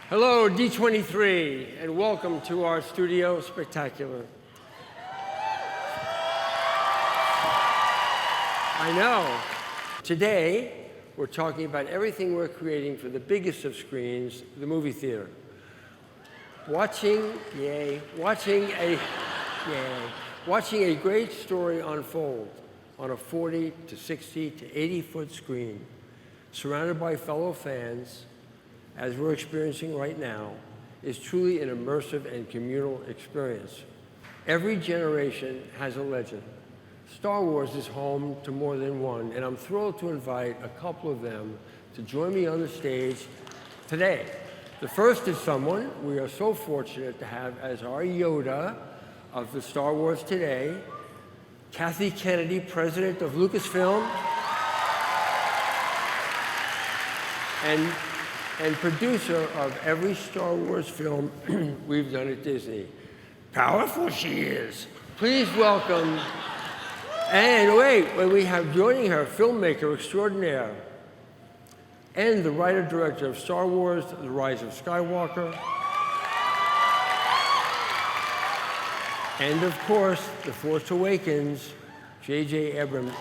Hello, D23, and welcome to our studio spectacular. I know. Today, we're talking about everything we're creating for the biggest of screens, the movie theater. Watching a great story unfold on a 40 to 60 to 80-foot screen, surrounded by fellow fans, as we're experiencing right now, is truly an immersive and communal experience. Every generation has a legend. Star Wars is home to more than one, and I'm thrilled to invite a couple of them to join me on the stage today. The first is someone we are so fortunate to have as our Yoda of the Star Wars today, Kathy Kennedy, president of Lucasfilm, and producer of every Star Wars film we've done at Disney. Powerful she is. Please welcome, and wait, we have joining her filmmaker extraordinaire and the writer-director of Star Wars, The Rise of Skywalker, and of course, The Force Awakens, J.J. Abrams.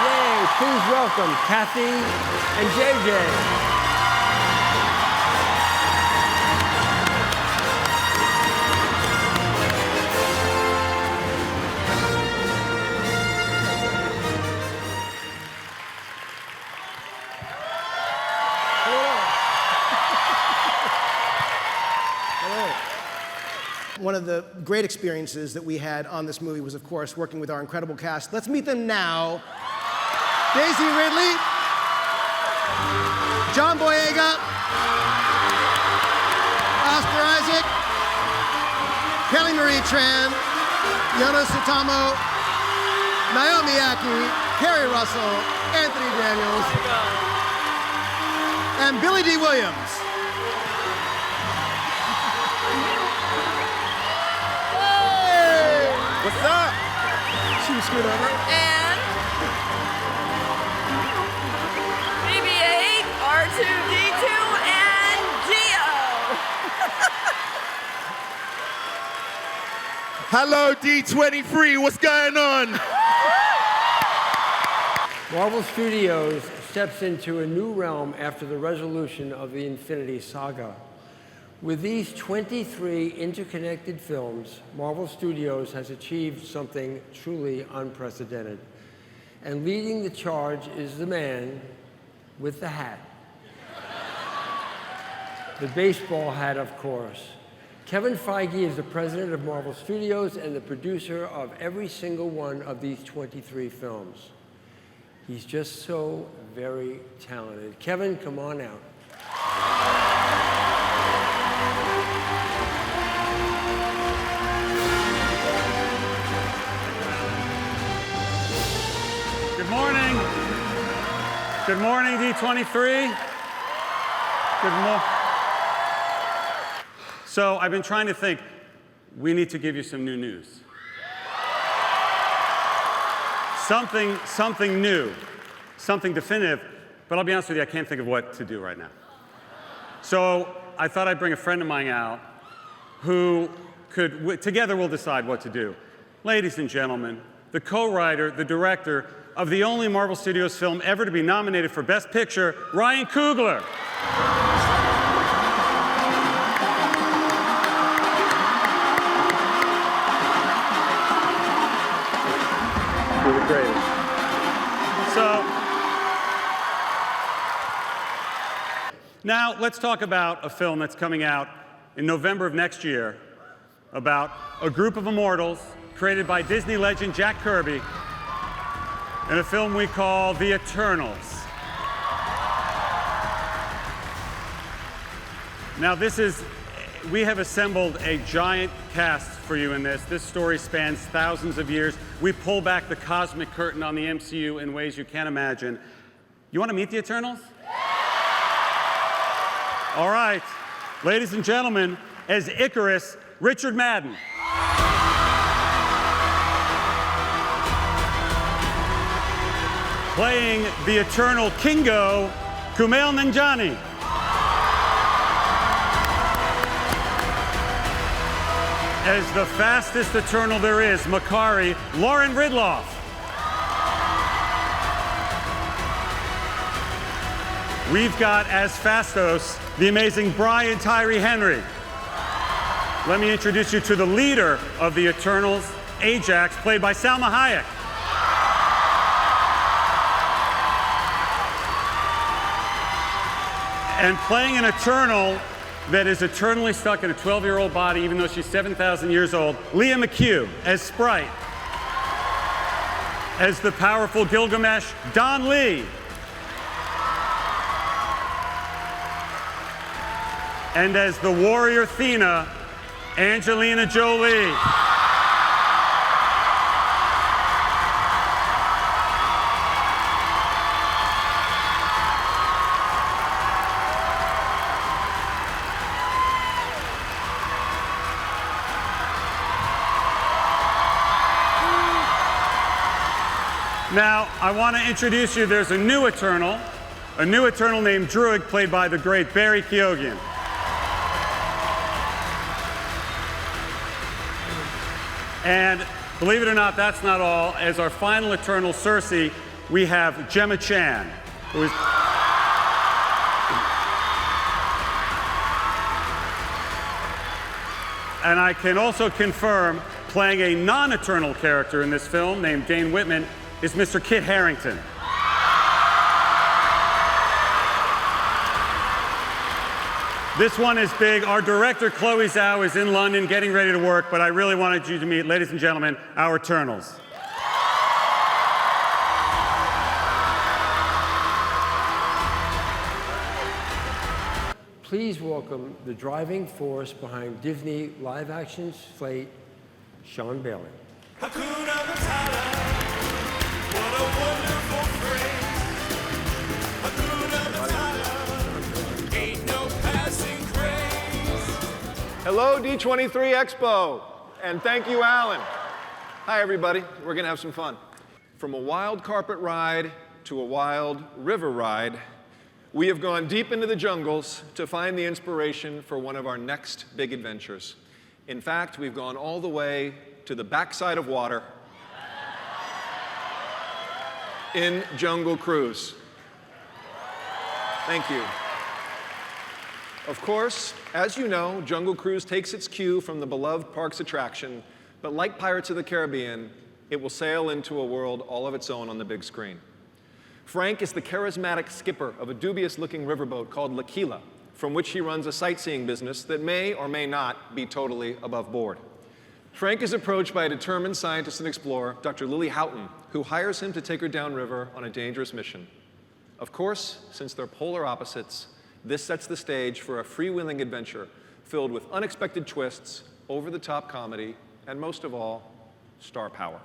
Yay, please welcome Kathy and J.J. One of the great experiences that we had on this movie was, of course, working with our incredible cast. Let's meet them now. Daisy Ridley, John Boyega, Oscar Isaac, Kelly Marie Tran, Yono Sutamo, Naomi Ackie, Kerry Russell, Anthony Daniels, and Billy D. Williams. What's up? She was screwed over. And BB-8, R2-D2, and Dio. Hello, D23. What's going on? Marvel Studios steps into a new realm after the resolution of the Infinity Saga. With these 23 interconnected films, Marvel Studios has achieved something truly unprecedented. And leading the charge is the man with the hat. The baseball hat, of course. Kevin Feige is the president of Marvel Studios and the producer of every single one of these 23 films. He's just so very talented. Kevin, come on out. Good morning. Good morning, D23. Good morning. So I've been trying to think, we need to give you some new news. Something new, something definitive, but I'll be honest with you, I can't think of what to do right now. So I thought I'd bring a friend of mine out who together we'll decide what to do. Ladies and gentlemen, the co-writer, the director of the only Marvel Studios film ever to be nominated for Best Picture, Ryan Coogler. You're the greatest. So, now let's talk about a film that's coming out in November of next year about a group of immortals created by Disney legend Jack Kirby in a film we call The Eternals. Now we have assembled a giant cast for you in this. This story spans thousands of years. We pull back the cosmic curtain on the MCU in ways you can't imagine. You want to meet the Eternals? All right, ladies and gentlemen, as Icarus, Richard Madden. Playing the Eternal Kingo, Kumail Nanjiani. as the fastest Eternal there is, Makari, Lauren Ridloff. We've got as Fastos, the amazing Brian Tyree Henry. Let me introduce you to the leader of the Eternals, Ajax, played by Salma Hayek. And playing an Eternal that is eternally stuck in a 12-year-old body, even though she's 7,000 years old, Leah McHugh as Sprite. As the powerful Gilgamesh, Don Lee. And as the warrior Thena, Angelina Jolie. Now, I want to introduce you, there's a new Eternal named Druig, played by the great Barry Keoghan. And believe it or not, that's not all. As our final Eternal, Cersei, we have Gemma Chan, who is... And I can also confirm, playing a non-Eternal character in this film named Dane Whitman is Mr. Kit Harington. This one is big. Our director, Chloe Zhao, is in London getting ready to work, but I really wanted you to meet, ladies and gentlemen, our Eternals. Please welcome the driving force behind Disney live-action SLATE, Sean Bailey. Hakuna Matata, what a wonderful phrase. Hakuna Matata, ain't no passing craze. Hello, D23 Expo, and thank you, Alan. Hi, everybody. We're going to have some fun. From a wild carpet ride to a wild river ride, we have gone deep into the jungles to find the inspiration for one of our next big adventures. In fact, we've gone all the way to the backside of water in Jungle Cruise. Thank you. Of course, as you know, Jungle Cruise takes its cue from the beloved park's attraction, but like Pirates of the Caribbean, it will sail into a world all of its own on the big screen. Frank is the charismatic skipper of a dubious-looking riverboat called L'Aquila, from which he runs a sightseeing business that may or may not be totally above board. Frank is approached by a determined scientist and explorer, Dr. Lily Houghton, who hires him to take her downriver on a dangerous mission. Of course, since they're polar opposites, this sets the stage for a freewheeling adventure filled with unexpected twists, over-the-top comedy, and most of all, star power.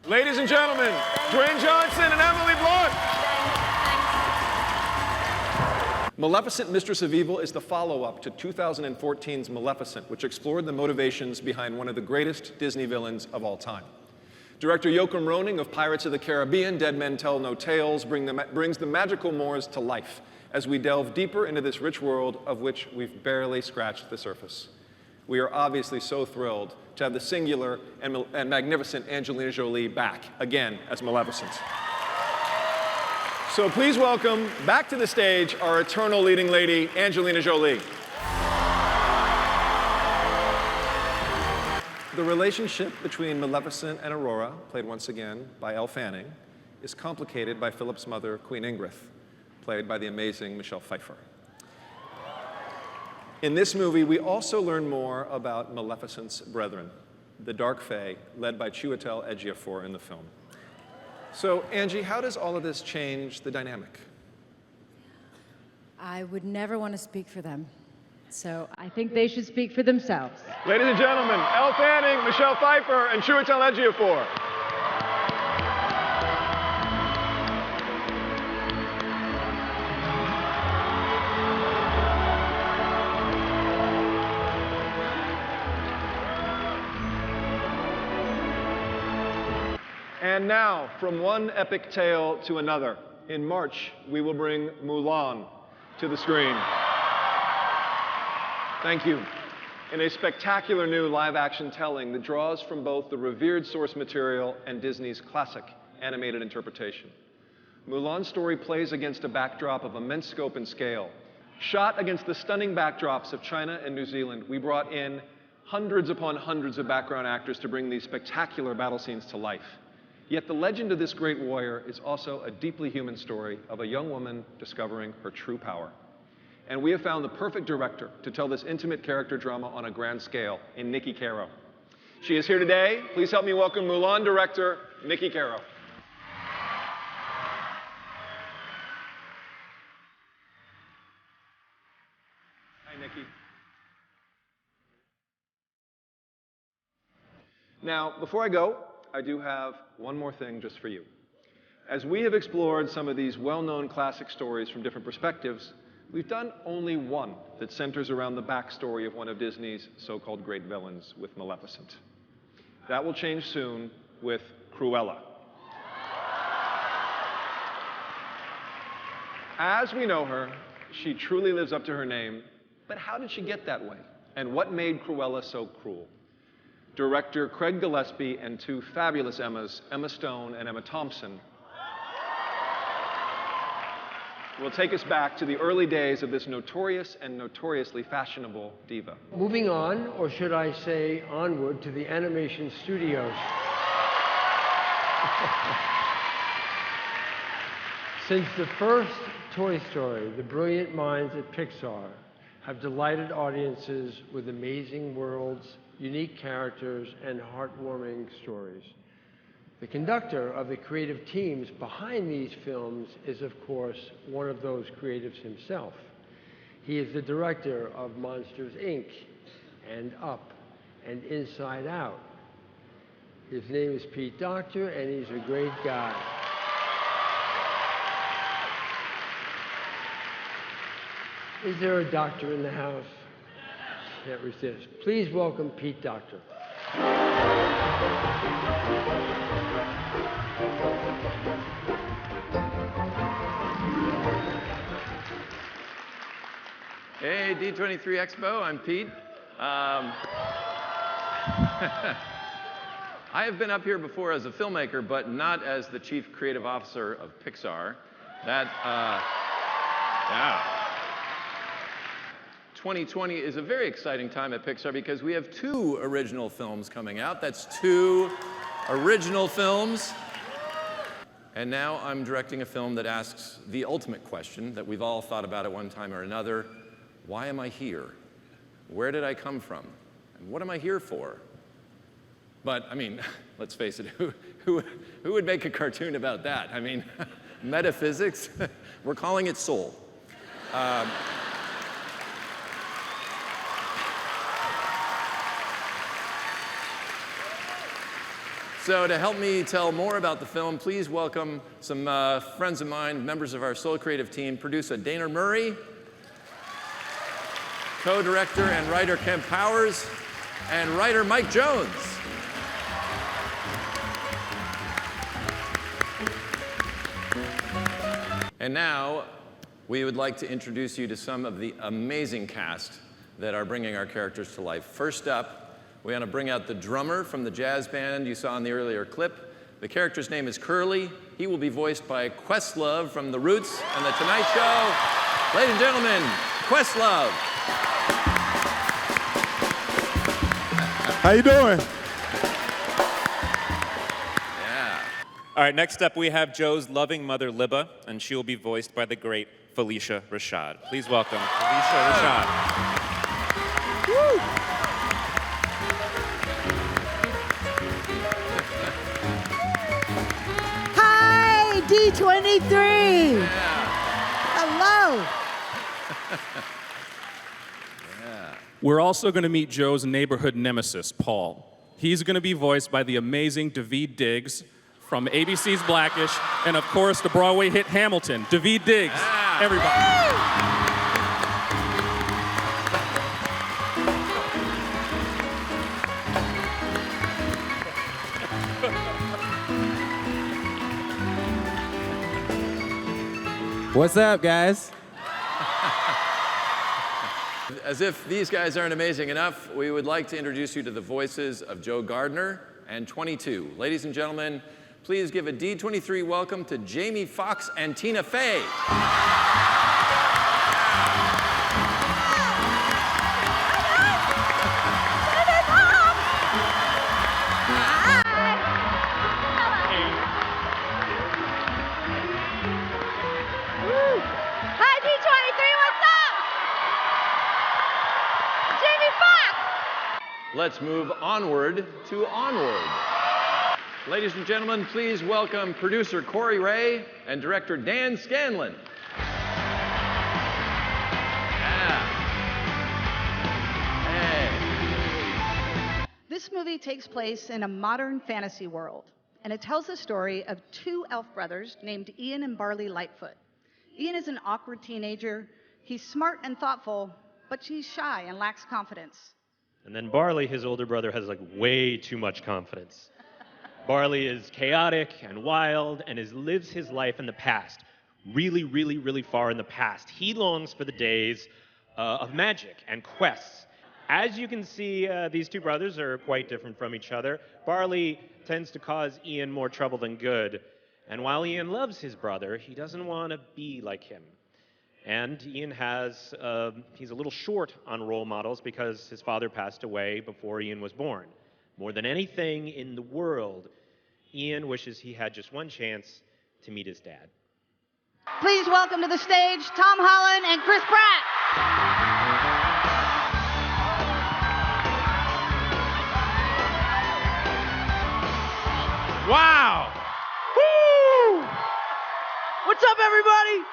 Ladies and gentlemen, Dwayne Johnson and Emily Blunt. Maleficent, Mistress of Evil is the follow-up to 2014's Maleficent, which explored the motivations behind one of the greatest Disney villains of all time. Director Joachim Roning of Pirates of the Caribbean, Dead Men Tell No Tales, brings the magical Moors to life as we delve deeper into this rich world of which we've barely scratched the surface. We are obviously so thrilled to have the singular and magnificent Angelina Jolie back, again, as Maleficent. So please welcome back to the stage our eternal leading lady, Angelina Jolie. The relationship between Maleficent and Aurora, played once again by Elle Fanning, is complicated by Philip's mother, Queen Ingrid, played by the amazing Michelle Pfeiffer. In this movie, we also learn more about Maleficent's brethren, the Dark Fae, led by Chiwetel Ejiofor in the film. So, Angie, how does all of this change the dynamic? I would never want to speak for them. So I think they should speak for themselves. Ladies and gentlemen, Elle Fanning, Michelle Pfeiffer, and Chiwetel Ejiofor. And now, from one epic tale to another, in March, we will bring Mulan to the screen. Thank you. in a spectacular new live-action telling that draws from both the revered source material and Disney's classic animated interpretation. Mulan's story plays against a backdrop of immense scope and scale. Shot against the stunning backdrops of China and New Zealand, we brought in hundreds upon hundreds of background actors to bring these spectacular battle scenes to life. Yet the legend of this great warrior is also a deeply human story of a young woman discovering her true power. And we have found the perfect director to tell this intimate character drama on a grand scale in Nikki Caro. She is here today. Please help me welcome Mulan director, Nikki Caro. Hi, Nikki. Now, before I go, I do have one more thing just for you. As we have explored some of these well-known classic stories from different perspectives, we've done only one that centers around the backstory of one of Disney's so-called great villains with Maleficent. That will change soon with Cruella. As we know her, she truly lives up to her name, but how did she get that way? And what made Cruella so cruel? Director Craig Gillespie and two fabulous Emmas, Emma Stone and Emma Thompson, will take us back to the early days of this notorious and notoriously fashionable diva. Moving on, or should I say onward, to the animation studios. Since the first Toy Story, the brilliant minds at Pixar have delighted audiences with amazing worlds, unique characters, and heartwarming stories. The conductor of the creative teams behind these films is, of course, one of those creatives himself. He is the director of Monsters, Inc., and Up, and Inside Out. His name is Pete Docter, and he's a great guy. Is there a doctor in the house? Can't resist. Please welcome Pete Docter. Hey, D23 Expo, I'm Pete. I have been up here before as a filmmaker, but not as the Chief Creative Officer of Pixar. That, yeah. 2020 is a very exciting time at Pixar because we have 2 original films coming out. That's 2 original films. And now I'm directing a film that asks the ultimate question that we've all thought about at one time or another. Why am I here? Where did I come from? And what am I here for? But, I mean, let's face it, who would make a cartoon about that? I mean, metaphysics? We're calling it Soul. So to help me tell more about the film, please welcome some friends of mine, members of our Soul Creative team, producer Dana Murray, co-director and writer Kemp Powers, and writer Mike Jones. And now, we would like to introduce you to some of the amazing cast that are bringing our characters to life. First up, we want to bring out the drummer from the jazz band you saw in the earlier clip. The character's name is Curly. He will be voiced by Questlove from The Roots and The Tonight Show. Ladies and gentlemen, Questlove. How you doing? Yeah. All right, next up we have Joe's loving mother, Libba, and she will be voiced by the great Felicia Rashad. Please welcome Felicia Rashad. Woo! Hi, D23. Yeah. Hello. We're also going to meet Joe's neighborhood nemesis, Paul. He's going to be voiced by the amazing Daveed Diggs from ABC's Blackish, and of course the Broadway hit Hamilton. Daveed Diggs, everybody. What's up, guys? As if these guys aren't amazing enough, we would like to introduce you to the voices of Joe Gardner and 22. Ladies and gentlemen, please give a D23 welcome to Jamie Foxx and Tina Fey. Hi, D23, what's up? Jamie Foxx! Let's move onward to Onward. Ladies and gentlemen, please welcome producer Corey Ray and director Dan Scanlon. This movie takes place in a modern fantasy world, and it tells the story of two elf brothers named Ian and Barley Lightfoot. Ian is an awkward teenager. He's smart and thoughtful, but he's shy and lacks confidence. And then Barley, his older brother, has like way too much confidence. Barley is chaotic and wild and lives his life in the past, really, really, really far in the past. He longs for the days of magic and quests. As you can see, these two brothers are quite different from each other. Barley tends to cause Ian more trouble than good. And while Ian loves his brother, he doesn't want to be like him. And Ian he's a little short on role models because his father passed away before Ian was born. More than anything in the world, Ian wishes he had just one chance to meet his dad. Please welcome to the stage Tom Holland and Chris Pratt. Wow! Woo! What's up, everybody?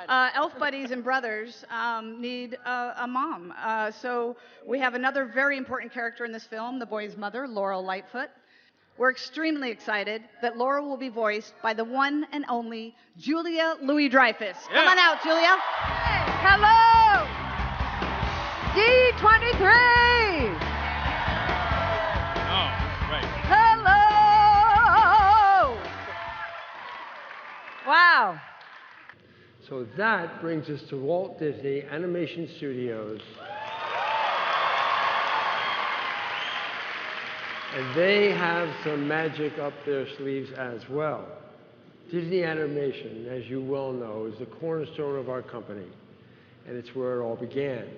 Elf buddies and brothers need a mom. So we have another very important character in this film, the boy's mother, Laurel Lightfoot. We're extremely excited that Laurel will be voiced by the one and only Julia Louis-Dreyfus. Yeah. Come on out, Julia. Hello! D23! Oh, right. Hello! Wow. So that brings us to Walt Disney Animation Studios. And they have some magic up their sleeves as well. Disney Animation, as you well know, is the cornerstone of our company, and it's where it all began.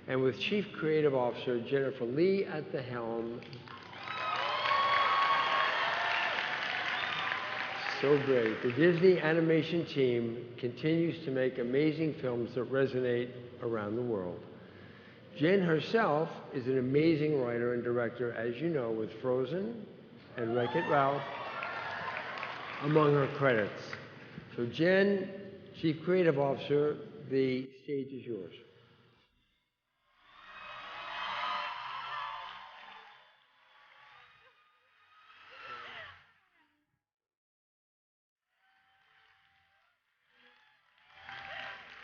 And with Chief Creative Officer Jennifer Lee at the helm, so great. The Disney Animation team continues to make amazing films that resonate around the world. Jen herself is an amazing writer and director, as you know, with Frozen and Wreck-It Ralph, among her credits. So Jen, Chief Creative Officer, the stage is yours.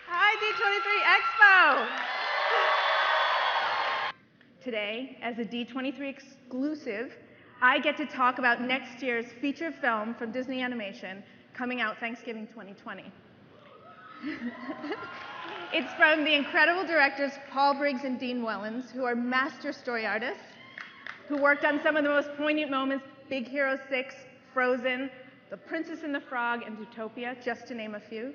Hi, D23 Expo! Today, as a D23 exclusive, I get to talk about next year's feature film from Disney Animation coming out Thanksgiving 2020. It's from the incredible directors Paul Briggs and Dean Wellens, who are master story artists, who worked on some of the most poignant moments, Big Hero 6, Frozen, The Princess and the Frog, and Zootopia, just to name a few.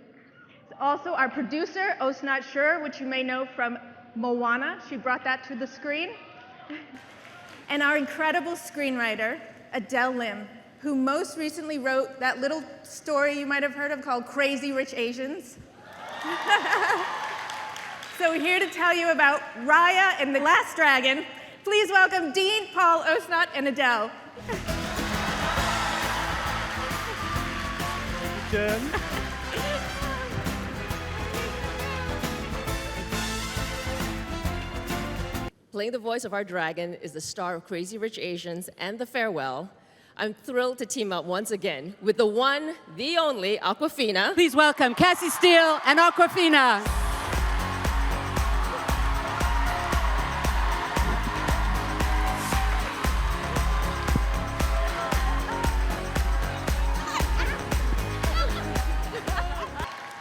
It's also our producer, Osnat Shur, which you may know from Moana. She brought that to the screen. And our incredible screenwriter, Adele Lim, who most recently wrote that little story you might have heard of called Crazy Rich Asians. So we're here to tell you about Raya and the Last Dragon. Please welcome Dean, Paul, Osnat, and Adele. Jen. Playing the voice of our dragon is the star of Crazy Rich Asians and The Farewell. I'm thrilled to team up once again with the one, the only, Awkwafina. Please welcome Cassie Steele and Awkwafina.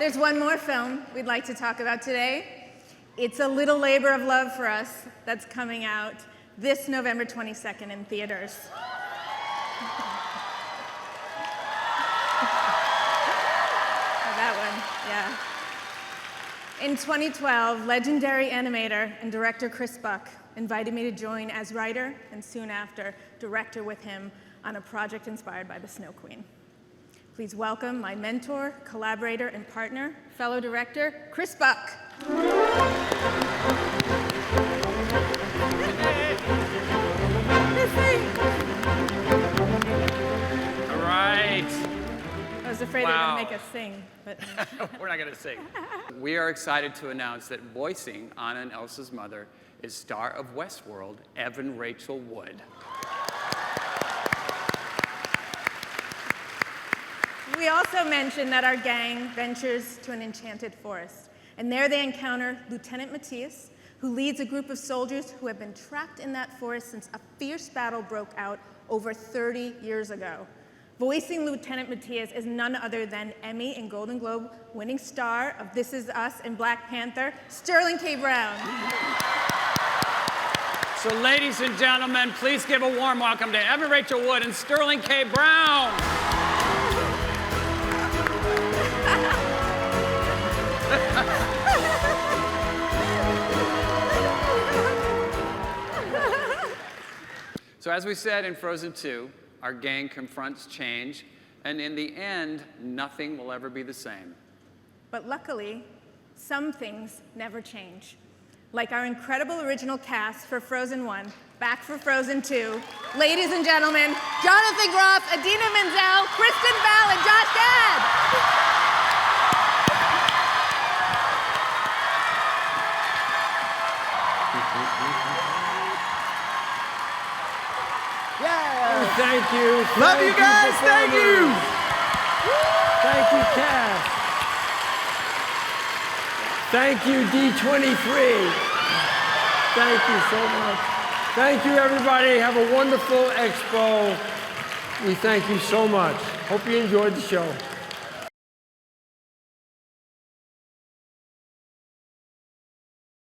There's one more film we'd like to talk about today. It's a little labor of love for us that's coming out this November 22nd in theaters. That one, yeah. In 2012, legendary animator and director Chris Buck invited me to join as writer and soon after director with him on a project inspired by the Snow Queen. Please welcome my mentor, collaborator, and partner, fellow director, Chris Buck. All right. I was afraid they were going to make us sing, but We're not going to sing. We are excited to announce that voicing Anna and Elsa's mother is star of Westworld, Evan Rachel Wood. we also mentioned that our gang ventures to an enchanted forest. And there they encounter Lieutenant Matthias, who leads a group of soldiers who have been trapped in that forest since a fierce battle broke out over 30 years ago. Voicing Lieutenant Matthias is none other than Emmy and Golden Globe winning star of This Is Us and Black Panther, Sterling K. Brown. So ladies and gentlemen, please give a warm welcome to Evan Rachel Wood and Sterling K. Brown. So as we said in Frozen 2, our gang confronts change, and in the end, nothing will ever be the same. But luckily, some things never change. Like our incredible original cast for Frozen 1, back for Frozen 2. Ladies and gentlemen, Jonathan Groff, Idina Menzel, Kristen Bell, and Josh Gad. Thank you. Love you guys. Thank you. Thank you, cast. Thank you, D23. Thank you so much. Thank you, everybody. Have a wonderful expo. We thank you so much. Hope you enjoyed the show.